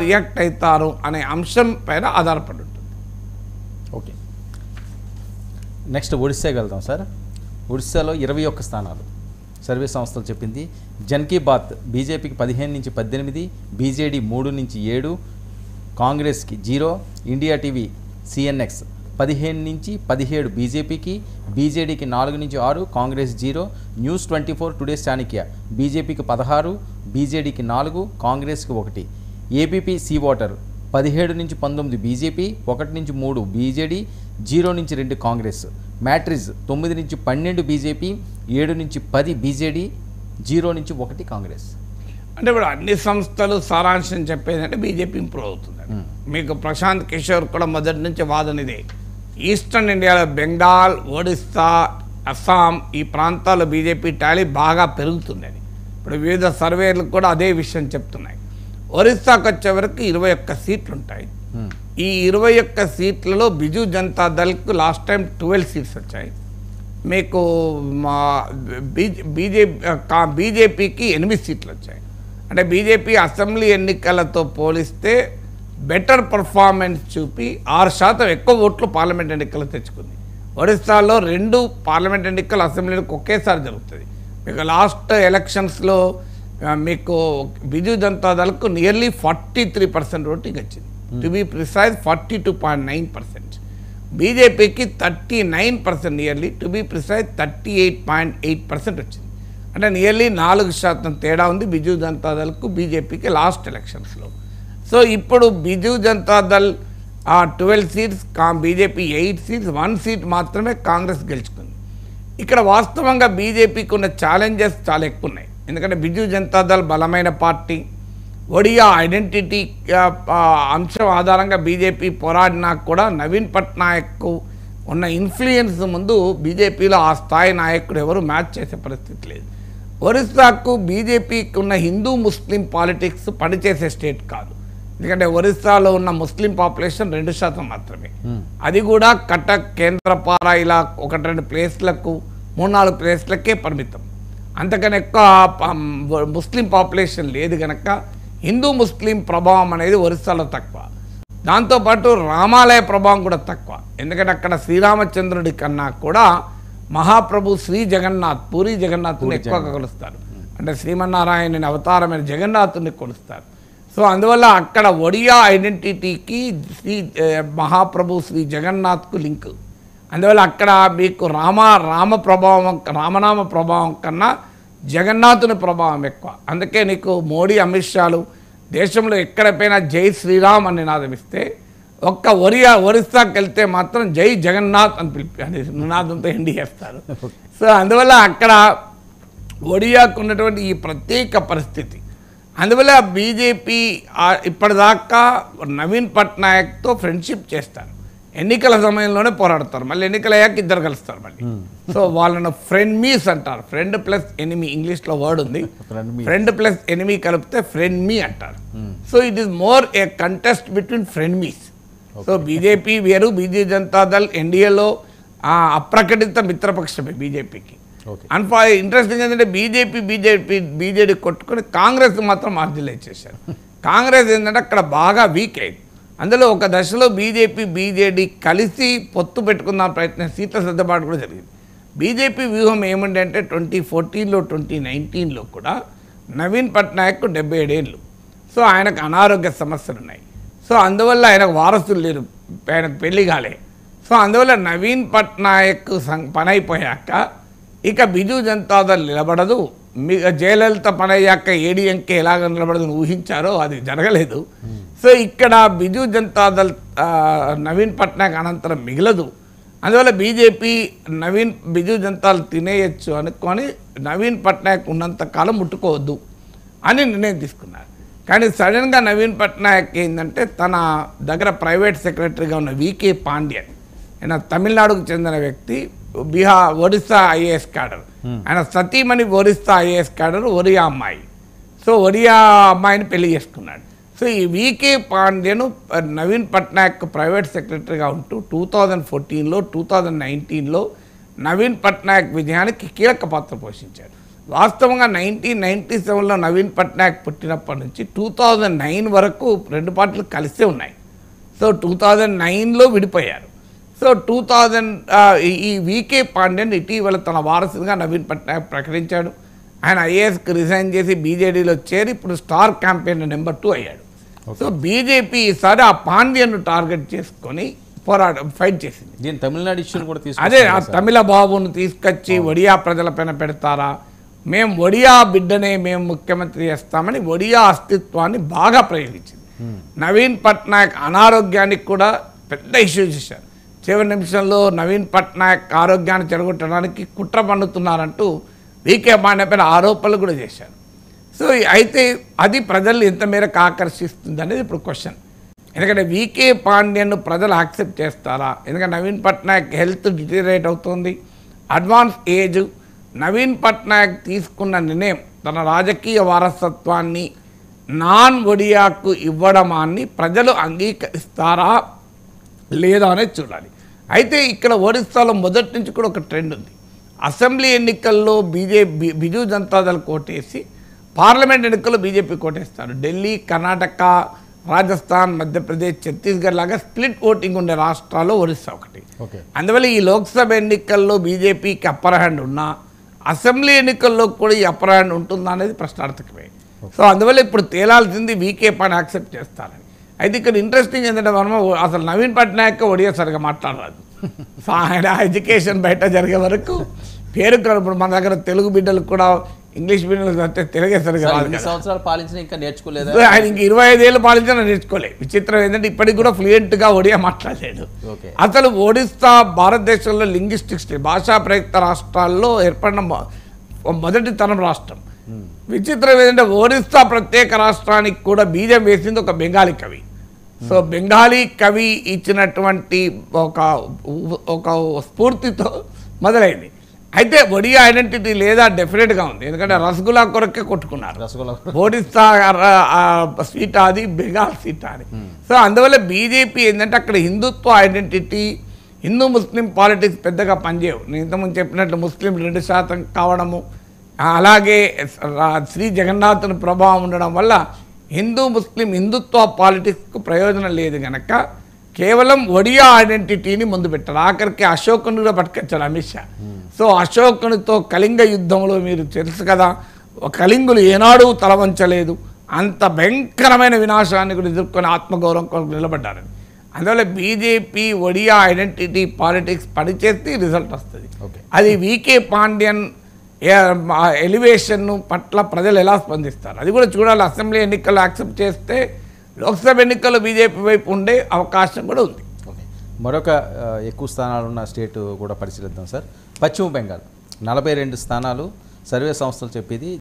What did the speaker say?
React అవుతారు అనే అంశం పైన ఆధారపడి ఉంటుంది. ఓకే, నెక్స్ట్ ఒడిశాకి వెళ్దాం సార్. ఒడిశాలో 21 స్థానాలు సర్వే సంస్థలు చెప్పింది. జన్ కీ బాత్ బీజేపీకి 15 నుంచి 18, బీజేడీ 3 నుంచి 7, కాంగ్రెస్కి 0, ఇండియా టీవీ సిఎన్ఎక్స్ 15 నుంచి 17 బీజేపీకి, బీజేడీకి 4 నుంచి 6, కాంగ్రెస్ 0, న్యూస్ 24 టుడే చాణక్య బీజేపీకి 16, బీజేడీకి 4, కాంగ్రెస్కి 1, ఏపీపీ సీ వాటర్ 17 నుంచి 19 బీజేపీ, 1 నుంచి 3 బీజేడీ, 0 నుంచి 2 కాంగ్రెస్, మ్యాట్రిజ్ 9 నుంచి 12 బీజేపీ, 7 నుంచి 10 బీజేడీ, 0 నుంచి 1 కాంగ్రెస్. అంటే ఇప్పుడు అన్ని సంస్థలు సారాంశం చెప్పేదంటే బీజేపీ ఇంప్రూవ్ అవుతుందండి. మీకు ప్రశాంత్ కిషోర్ కూడా మొదటి నుంచి వాదన ఇదే. ఈస్టర్న్ ఇండియాలో బెంగాల్, ఒడిస్సా, అస్సాం ఈ ప్రాంతాల్లో బీజేపీ టాలీ బాగా పెరుగుతుందని ఇప్పుడు వివిధ సర్వేలు కూడా అదే విషయం చెప్తున్నాయి. ఒరిస్సాకు వచ్చే వరకు 21 సీట్లు ఉంటాయి. ఈ 21 సీట్లలో బిజు జనతా దళ్కు లాస్ట్ టైం 12 సీట్స్ వచ్చాయి. మీకు మా బీజేపీకి 8 సీట్లు వచ్చాయి. అంటే బీజేపీ అసెంబ్లీ ఎన్నికలతో పోలిస్తే బెటర్ పర్ఫార్మెన్స్ చూపి 6% ఎక్కువ ఓట్లు పార్లమెంట్ ఎన్నికలు తెచ్చుకుంది. ఒడిస్సాలో 2 పార్లమెంట్ ఎన్నికలు అసెంబ్లీలకు ఒకేసారి జరుగుతుంది. మీకు లాస్ట్ ఎలక్షన్స్లో మీకు బిజు జనతా దళ్కు నియర్లీ 43% ఓటింగ్ వచ్చింది. To be precise 42.9%. బీజేపీకి 39%, నియర్లీ టు బీ ప్రిసైజ్ 38.8% వచ్చింది. అంటే నియర్లీ 4% తేడా ఉంది బిజు జనతా దళ్కు బీజేపీకి లాస్ట్ ఎలక్షన్స్లో. సో ఇప్పుడు Biju Janata Dal 12 seats, BJP 8 seats, 1 seat మాత్రమే కాంగ్రెస్ గెలుచుకుంది. ఇక్కడ వాస్తవంగా బీజేపీకి ఉన్న ఛాలెంజెస్ చాలా ఎక్కువ ఉన్నాయి. ఎందుకంటే బిజు జనతా దళ్ బలమైన పార్టీ, ఒడియా ఐడెంటిటీ అంశం ఆధారంగా బీజేపీ పోరాడినా కూడా నవీన్ పట్నాయక్ ఉన్న ఇన్ఫ్లుయెన్స్ ముందు బీజేపీలో ఆ స్థాయి నాయకుడు ఎవరు మ్యాచ్ చేసే పరిస్థితి లేదు. ఒరిస్సాకు బీజేపీకి ఉన్న హిందూ ముస్లిం పాలిటిక్స్ పనిచేసే స్టేట్ కాదు. ఎందుకంటే ఒరిస్సాలో ఉన్న ముస్లిం పాపులేషన్ 2% మాత్రమే. అది కూడా కటక్, కేంద్రపారా ఇలా 1-2 ప్లేస్లకు 3-4 ప్లేస్లకే పరిమితం. అంతకన్నా ఎక్కువ ముస్లిం పాపులేషన్ లేదు కనుక హిందూ ముస్లిం ప్రభావం అనేది ఒరిస్సాలో తక్కువ. దాంతోపాటు రామాలయ ప్రభావం కూడా తక్కువ. ఎందుకంటే అక్కడ శ్రీరామచంద్రుడి కన్నా కూడా మహాప్రభు శ్రీ జగన్నాథ్, పూరి జగన్నాథుని ఎక్కువగా కొలుస్తారు. అంటే శ్రీమన్నారాయణుని అవతారమైన జగన్నాథుని కొలుస్తారు. సో అందువల్ల అక్కడ ఒడియా ఐడెంటిటీకి మహాప్రభు శ్రీ జగన్నాథ్కు లింక్. అందువల్ల అక్కడ మీకు రామనామ ప్రభావం కన్నా జగన్నాథుని ప్రభావం ఎక్కువ. అందుకే నీకు మోడీ, అమిత్ షాలు దేశంలో ఎక్కడైనా జై శ్రీరామ్ అని నినాదమిస్తే ఒక్క ఒరిస్సాకి వెళ్తే మాత్రం జై జగన్నాథ్ అని అని నినాదంతో ఎండి చేస్తారు. సో అందువల్ల అక్కడ ఒడియాకు ఉన్నటువంటి ఈ ప్రత్యేక పరిస్థితి. అందువల్ల బీజేపీ ఇప్పటిదాకా నవీన్ పట్నాయక్తో ఫ్రెండ్షిప్ చేస్తారు. ఎన్నికల సమయంలోనే పోరాడతారు, మళ్ళీ ఎన్నికలు అయ్యాక ఇద్దరు కలుస్తారు మళ్ళీ. సో వాళ్ళను ఫ్రెండ్ మీస్ అంటారు. ఫ్రెండ్ ప్లస్ ఎనిమీ ఇంగ్లీష్లో వర్డ్ ఉంది. ఫ్రెండ్ ప్లస్ ఎనిమీ కలిపితే ఫ్రెండ్ మీ అంటారు. So it is more a contest between frenemies. సో బీజేపీ వేరు, బిజు జనతా దళ్ ఎన్డీఏలో అప్రకటిత మిత్రపక్షమే బీజేపీకి. ఇంట్రెస్టింగ్ ఏంటంటే బీజేడీ కొట్టుకొని కాంగ్రెస్ మాత్రం మార్జినలైజ్ చేశారు. కాంగ్రెస్ ఏంటంటే అక్కడ బాగా వీక్ అయింది. అందులో ఒక దశలో బీజేడీ కలిసి పొత్తు పెట్టుకుందాం ప్రయత్నం, సీట్ల సర్దుబాటు కూడా జరిగింది. బీజేపీ వ్యూహం ఏమంటే అంటే 2014లో 2019లో కూడా నవీన్ పట్నాయక్ 77 ఏళ్ళు. సో ఆయనకు అనారోగ్య సమస్యలు ఉన్నాయి. సో అందువల్ల ఆయనకు వారసులు లేరు, ఆయనకు పెళ్లి కాలే. సో అందువల్ల నవీన్ పట్నాయక్ పని అయిపోయాక ఇక బిజు జనతా దళ్ నిలబడదు. జయలలిత పని అయ్యాక ఏడీఎంకే ఎలాగ నిలబడదు ఊహించారో అది జరగలేదు. సో ఇక్కడ బిజు జనతా దళ్ నవీన్ పట్నాయక్ అనంతరం మిగలదు. అందువల్ల బీజేపీ బిజు జనతా దళ్ తినేయచ్చు అనుకొని నవీన్ పట్నాయక్ ఉన్నంతకాలం ముట్టుకోవద్దు అని నిర్ణయం తీసుకున్నారు. కానీ సడన్గా నవీన్ పట్నాయక్ ఏంటంటే తన దగ్గర ప్రైవేట్ సెక్రటరీగా ఉన్న వికే పాండ్యన్, ఆయన తమిళనాడుకు చెందిన వ్యక్తి, ఒడిస్సా ఐఏఎస్ క్యాడర్. ఆయన సతీమణి ఒరిస్సా ఐఏఎస్ క్యాడర్, ఒరియా అమ్మాయి. సో ఒరియా అమ్మాయిని పెళ్లి చేసుకున్నాడు. సో ఈ వికే పాండ్యను నవీన్ పట్నాయక్ ప్రైవేట్ సెక్రటరీగా ఉంటూ 2014లో 2019లో నవీన్ పట్నాయక్ విజయానికి కీలక పాత్ర పోషించాడు. వాస్తవంగా 1997లో నవీన్ పట్నాయక్ పుట్టినప్పటి నుంచి 2009 వరకు రెండు పార్టీలు కలిసే ఉన్నాయి. సో 2009లో విడిపోయారు. సో 2000 ఈ వికే పాండ్యన్ ఇటీవల తన వారసుగా నవీన్ పట్నాయక్ ప్రకటించాడు. ఆయన ఐఏఎస్కి రిజైన్ చేసి బీజేడీలో చేరి ఇప్పుడు స్టార్ క్యాంపెయిన్ నెంబర్ 2 అయ్యాడు. సో బీజేపీ ఈసారి ఆ పాండ్యన్ను టార్గెట్ చేసుకొని ఫైట్ చేసింది. దీని తమిళనాడు ఇష్యూని కూడా అదే ఆ తమిళ బాబును తీసుకొచ్చి ఒడియా ప్రజలపైన పెడతారా, మేము ఒడియా బిడ్డనే మేము ముఖ్యమంత్రి చేస్తామని ఒడియా అస్తిత్వాన్ని బాగా ప్రయోగించింది. నవీన్ పట్నాయక్ అనారోగ్యానికి కూడా పెద్ద ఇష్యూ చేశారు. చివరి నిమిషంలో నవీన్ పట్నాయక్ ఆరోగ్యాన్ని చెడగొట్టడానికి కుట్ర పన్నుతున్నారంటూ వికే పాండ్యన్ పైన ఆరోపణలు కూడా చేశారు. సో అయితే అది ప్రజలు ఎంత మేరకు ఆకర్షిస్తుంది అనేది ఇప్పుడు క్వశ్చన్. ఎందుకంటే వికే పాండ్యన్ను ప్రజలు యాక్సెప్ట్ చేస్తారా? ఎందుకంటే నవీన్ పట్నాయక్ హెల్త్ డిటీరియరేట్ అవుతుంది, అడ్వాన్స్ ఏజ్. నవీన్ పట్నాయక్ తీసుకున్న నిర్ణయం తన రాజకీయ వారసత్వాన్ని నాన్ ఒడియాకు ఇవ్వడమాన్ని ప్రజలు అంగీకరిస్తారా లేదా అనేది చూడాలి. అయితే ఇక్కడ ఒడిస్సాలో మొదటి నుంచి కూడా ఒక ట్రెండ్ ఉంది. అసెంబ్లీ ఎన్నికల్లో బిజు జనతాదళ్ కోటేసి పార్లమెంట్ ఎన్నికల్లో బీజేపీ కోటేస్తారు. ఢిల్లీ, కర్ణాటక, రాజస్థాన్, మధ్యప్రదేశ్, ఛత్తీస్గఢ్ లాగా స్ప్లిట్ ఓటింగ్ ఉండే రాష్ట్రాల్లో ఒరిస్సా ఒకటి. అందువల్ల ఈ లోక్సభ ఎన్నికల్లో బీజేపీకి అప్పర్ హ్యాండ్ ఉన్నా అసెంబ్లీ ఎన్నికల్లో కూడా ఈ అప్పర్ హ్యాండ్ ఉంటుందా అనేది ప్రశ్నార్థకమే. సో అందువల్ల ఇప్పుడు తేలాల్సింది వికే పాండ్యన్ యాక్సెప్ట్ చేస్తారని. అయితే ఇక్కడ ఇంట్రెస్టింగ్ ఏంటంటే మనం అసలు నవీన్ పట్నాయక్ ఒడియా సరిగా మాట్లాడరాదు. సో ఆయన ఎడ్యుకేషన్ బయట జరిగే వరకు పేరు ఇప్పుడు మన దగ్గర తెలుగు బిడ్డలు కూడా ఇంగ్లీష్ మీడియం అంటే తెలుగే సరిగా సంవత్సరాలు పాలించిన ఇంకా నేర్చుకోలేదు. ఆయన ఇంక 25 ఏళ్ళు పాలించినా నేర్చుకోలేదు. విచిత్రం ఏంటంటే ఇప్పటికి కూడా ఫ్లూయెంట్గా ఒడియా మాట్లాడలేదు. అసలు ఒడిస్సా భారతదేశంలో లింగ్విస్టిక్ స్టేట్ భాషా ప్రయుక్త రాష్ట్రాల్లో ఏర్పడిన మొదటి తరం రాష్ట్రం. విచిత్రం ఏంటంటే ఒడిస్సా ప్రత్యేక రాష్ట్రానికి కూడా బీజం వేసింది ఒక బెంగాలీ కవి. సో బెంగాలీ కవి ఇచ్చినటువంటి ఒక స్ఫూర్తితో మొదలైంది. అయితే ఒడియా ఐడెంటిటీ లేదా డెఫినెట్గా ఉంది. ఎందుకంటే రసగుల్లా కొరకే కొట్టుకున్నారు. ఒడిస్సా సీట్ అది, బెంగాల్ సీట్ అది. సో అందువల్ల బీజేపీ ఏంటంటే అక్కడ హిందుత్వ ఐడెంటిటీ, హిందూ ముస్లిం పాలిటిక్స్ పెద్దగా పనిచేయవు. నేను ఇంతకుముందు చెప్పినట్లు ముస్లిం 2% కావడము, అలాగే శ్రీ జగన్నాథుని ప్రభావం ఉండడం వల్ల హిందూ ముస్లిం హిందుత్వ పాలిటిక్స్కు ప్రయోజనం లేదు కనుక కేవలం ఒడియా ఐడెంటిటీని ముందు పెట్టారు. ఆఖరికి అశోకుని కూడా పట్టుకొచ్చారు అమిత్ షా. సో అశోకునితో కళింగ యుద్ధంలో మీరు తెలుసు కదా, కళింగులు ఏనాడు తలవంచలేదు, అంత భయంకరమైన వినాశాన్ని కూడా ఎదుర్కొని ఆత్మగౌరవం కొరకు నిలబడ్డారని. అందువల్ల బీజేపీ ఒడియా ఐడెంటిటీ పాలిటిక్స్ పనిచేస్తే రిజల్ట్ వస్తుంది. అది వికే పాండ్యన్ ఎలివేషన్ పట్ల ప్రజలు ఎలా స్పందిస్తారు అది కూడా చూడాలి. అసెంబ్లీ ఎన్నికల్లో యాక్సెప్ట్ చేస్తే లోక్సభ ఎన్నికల్లో బీజేపీ వైపు ఉండే అవకాశం కూడా ఉంది. మరొక ఎక్కువ స్థానాలు ఉన్న స్టేట్ కూడా పరిశీలిద్దాం సార్. పశ్చిమ బెంగాల్ 42 స్థానాలు సర్వే సంస్థలు చెప్పేది.